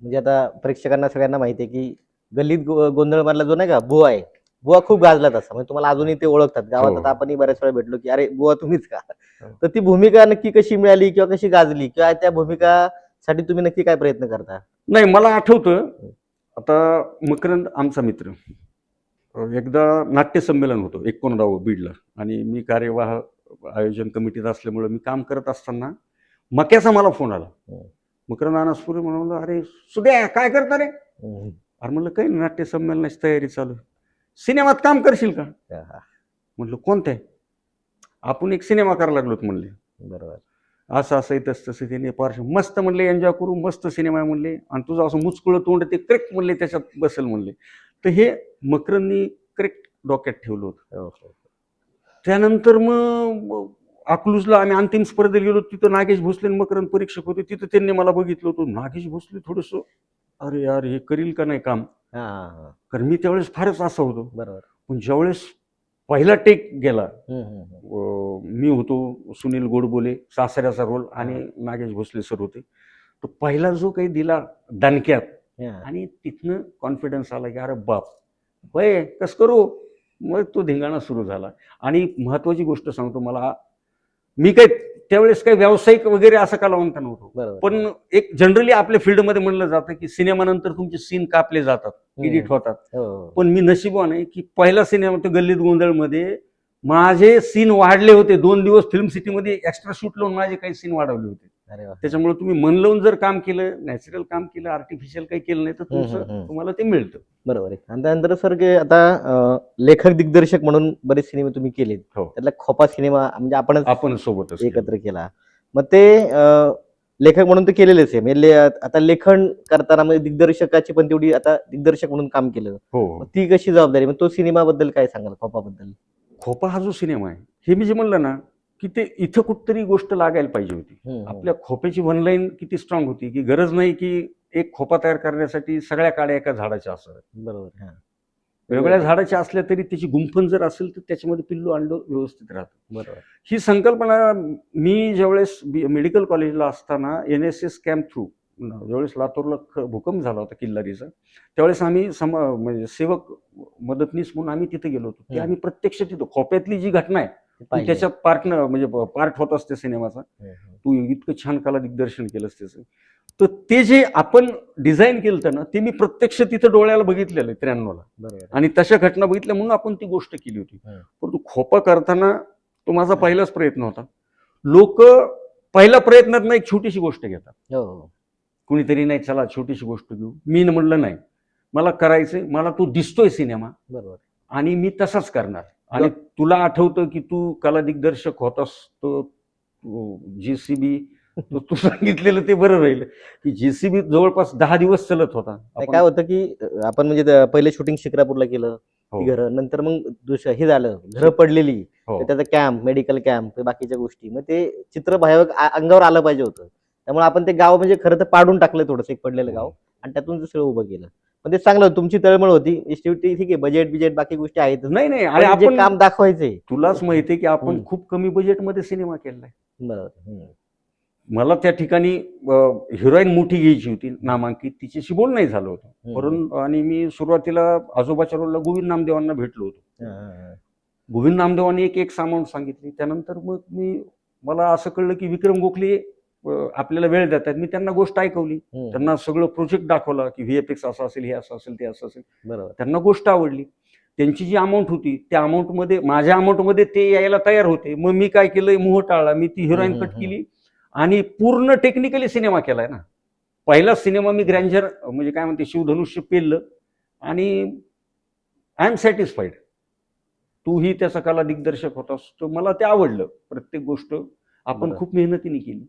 म्हणजे आता प्रेक्षकांना सगळ्यांना माहिती आहे की गल्लीत गोंधळ मधला जो नाही का बुवा आहे, बुवा खूप गाजला तसा, म्हणजे तुम्हाला अजूनही ते ओळखतात गावात. आता आपणही बऱ्याच वेळा भेटलो की अरे बुवा तुम्हीच का. तर ती भूमिका नक्की कशी मिळाली किंवा कशी गाजली, किंवा त्या भूमिकासाठी तुम्ही नक्की काय प्रयत्न करता? नाही, मला आठवतं, आता मकरंद आमचा मित्र, एकदा नाट्य संमेलन होतं 19 बीडला, आणि मी कार्यवाह आयोजन कमिटीत असल्यामुळे मी काम करत असताना मक्याचा मला फोन आला. मकरंद अनासपुरे म्हणून, अरे सुद्या काय करता रे? अरे म्हणलं काही नाट्य संमेलनाची तयारी चालू, सिनेमात काम करशील का? म्हटलं कोणत्या? आपण एक सिनेमा करायला लागलोत म्हणले. बरोबर. असं असं तसं त्याने पार्श मस्त म्हणले, एन्जॉय करू, मस्त सिनेमा म्हणले, आणि तुझं असं मुचकुळं तोंड ते करेक्ट म्हणले त्याच्यात बसेल म्हणले. तर हे मकरंदनी करेक्ट डोक्यात ठेवलं होतं. त्यानंतर मग अकलूजला आम्ही अंतिम स्पर्धेला गेलो, तिथं नागेश भोसले मकरंद परीक्षक होते, तिथं त्यांनी मला बघितलं होतं. नागेश भोसले थोडस, अरे यार हे करील का नाही काम, कारण मी त्यावेळेस फारच असं होतो. बरोबर. पण ज्यावेळेस पहिला टेक गेला, मी होतो, सुनील गोडबोले सासऱ्याचा रोल, आणि नागेश भोसले सर होते. तर पहिला जो काही दिला दणक्यात, आणि तिथनं कॉन्फिडन्स आला की अरे बाप होय कस करू. मग तो धिंगाणा सुरू झाला. आणि महत्वाची गोष्ट सांगतो, मला मी काही त्यावेळेस काही व्यावसायिक वगैरे असं कलावंत नव्हतो, पण एक जनरली आपल्या फील्डमध्ये म्हणलं जातं की सिनेमानंतर तुमचे सीन कापले जातात, एडिट होतात. पण मी नशिबवान आहे की पहिला सिनेमा तो गल्लीत गोंधळमध्ये माझे सीन वाढले होते. 2 दिवस फिल्म सिटीमध्ये एक्स्ट्रा शूट लावून माझे काही सीन वाढवले होते. त्याच्यामुळे तुम्ही मन लावून जर काम केलं, नॅचरल काम केलं, आर्टिफिशियल काही केलं नाही, तर तुम्हाला ते मिळतं. बरोबर आहे. आणि त्यानंतर सर आता लेखक दिग्दर्शक म्हणून बरेच सिनेमे तुम्ही केलेत. त्यातला खोपा सिनेमा म्हणजे आपण सोबतच एकत्र केला. मग ते लेखक म्हणून तर केलेलेच आहे, म्हणजे आता लेखन करताना म्हणजे दिग्दर्शकाची पण तेवढी, आता दिग्दर्शक म्हणून काम केलं, ती कशी जबाबदारी, मग तो सिनेमाबद्दल काय सांगाल, खोपाबद्दल? खोपा हा जो सिनेमा आहे, हे मी जे म्हणलं ना की ते इथं कुठतरी गोष्ट लागायला पाहिजे होती. आपल्या खोप्याची वनलाईन किती स्ट्रॉंग होती की गरज नाही की एक खोपा तयार करण्यासाठी सगळ्या काड्या एका झाडाच्या असाव्यात. बरोबर. वेगवेगळ्या झाडाच्या असल्या तरी त्याची गुंफण जर असेल तर त्याच्यामध्ये पिल्लू अंडं व्यवस्थित राहतं. बरोबर. ही संकल्पना मी ज्यावेळेस मेडिकल कॉलेजला असताना NSS कॅम्प थ्रू, ज्यावेळेस लातूरला भूकंप झाला होता किल्लारीचा, त्यावेळेस आम्ही म्हणजे सेवक मदतनीस म्हणून आम्ही तिथे गेलो होतो. की आम्ही प्रत्यक्ष तिथं खोप्यातली जी घटना आहे त्याच्यात पार्ट होत असते सिनेमाचा. तू इतकं छान कला दिग्दर्शन केलंस त्याचं. तर ते जे आपण डिझाईन केलं ना, ते मी प्रत्यक्ष तिथं डोळ्याला बघितलेलं 93ला, आणि तशा घटना बघितल्या म्हणून आपण ती गोष्ट केली होती. परंतु खोपा करताना तो माझा पहिलाच प्रयत्न होता. लोक पहिल्या प्रयत्नात ना एक छोटीशी गोष्ट घेतात, कुणीतरी नाही चला छोटीशी गोष्ट घेऊ, मी म्हणलं नाही, मला करायचंय, मला तो दिसतोय सिनेमा, बरोबर, आणि मी तसाच करणार. आणि तुला आठवतं की तू कला दिग्दर्शक होतास, तो JCB, तू सांगितलेलं ते बरं राहील की JCB जवळपास 10 दिवस चलत होता. काय होतं की आपण म्हणजे पहिले शूटिंग शिक्रापूरला केलं, घर, नंतर मग हे झालं, घरं पडलेली, त्याचा कॅम्प, मेडिकल कॅम्प, बाकीच्या गोष्टी, मग ते चित्र भयावक अंगावर आलं पाहिजे होतं. त्यामुळे आपण ते गाव म्हणजे खरं तर पाडून टाकलं थोडंसं, एक पडलेलं गाव, आणि त्यातून दुसरं उभं केलं. पण ते चांगलं, तुमची तळमळ होती, ठीक आहे, बजेट बाकी गोष्टी आहेत. नाही, आणि आपण काम दाखवायचंय. तुलाच माहितीये की आपण खूप कमी बजेटमध्ये सिनेमा केलाय. बरोबर. मला त्या ठिकाणी हिरोईन मोठी घ्यायची होती, नामांकित, तिच्याशी बोलणं नाही झालं होतं. परंतु आणि मी सुरुवातीला आजोबाच्या रोलला गोविंद नामदेवांना भेटलो होतो. गोविंद नामदेवांनी एक सामावून सांगितली. त्यानंतर मग मला असं कळलं की विक्रम गोखले आपल्याला वेळ देतात. मी त्यांना गोष्ट ऐकवली, त्यांना सगळं प्रोजेक्ट दाखवला की VFX असं असेल, हे असं असेल, ते असं असेल. बरोबर. त्यांना गोष्ट आवडली. त्यांची जी अमाऊंट होती त्या अमाऊंटमध्ये, माझ्या अमाऊंटमध्ये ते यायला तयार होते. मग मी काय केलं, मोह टाळला, मी ती हिरोईन कट केली आणि पूर्ण टेक्निकली सिनेमा केलाय ना. पहिला सिनेमा मी ग्रँजर म्हणजे काय म्हणते, शिवधनुष्य पेललं, आणि आय एम सॅटिस्फाईड. तूही त्याचा कला दिग्दर्शक होतास, तर मला ते आवडलं. प्रत्येक गोष्ट आपण खूप मेहनतीने केली.